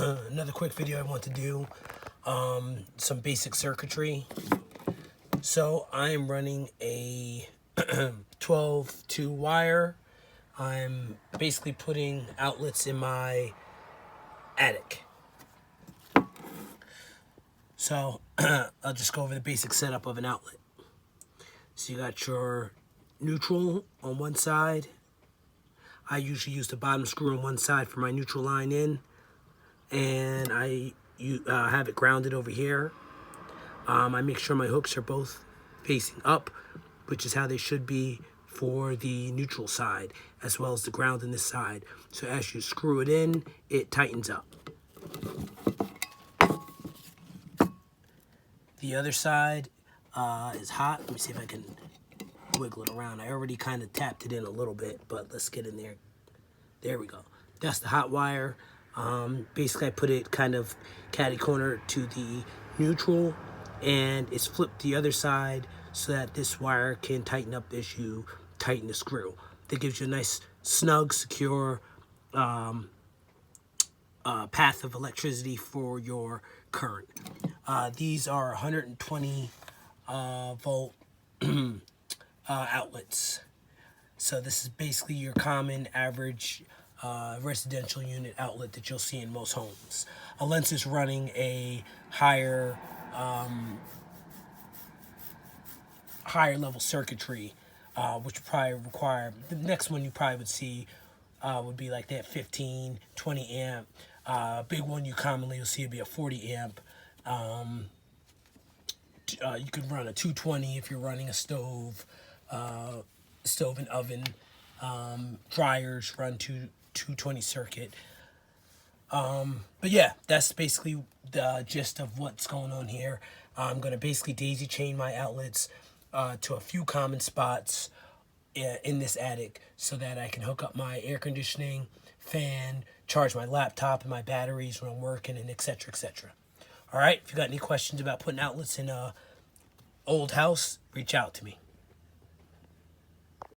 another quick video I want to do, some basic circuitry. So I am running a 12-2 wire. I'm basically putting outlets in my attic. So I'll just go over the basic setup of an outlet. So you got your neutral on one side. I usually use the bottom screw on one side for my neutral line in, and I have it grounded over here. I make sure my hooks are both facing up, which is how they should be for the neutral side, as well as the ground in this side. So as you screw it in, it tightens up. The other side is hot. Let me see if I can wiggle it around. I already kind of tapped it in a little bit, but let's get in there. There we go. That's the hot wire. Basically, I put it kind of catty corner to the neutral, and it's flipped the other side so that this wire can tighten up as you tighten the screw. That gives you a nice, snug, secure path of electricity for your current. These are 120 volt outlets. So this is basically your common average residential unit outlet that you'll see in most homes. Unless it's running a higher level circuitry, which probably require, the next one you probably would see would be like that 15, 20 amp. Big one you commonly will see would be a 40 amp. You could run a 220 if you're running a stove and oven. Dryers run 220 circuit. But yeah, that's basically the gist of what's going on here. I'm going to basically daisy chain my outlets to a few common spots in this attic so that I can hook up my air conditioning, fan, charge my laptop and my batteries when I'm working, and etc. etc. All right, if you got any questions about putting outlets in a old house, reach out to me.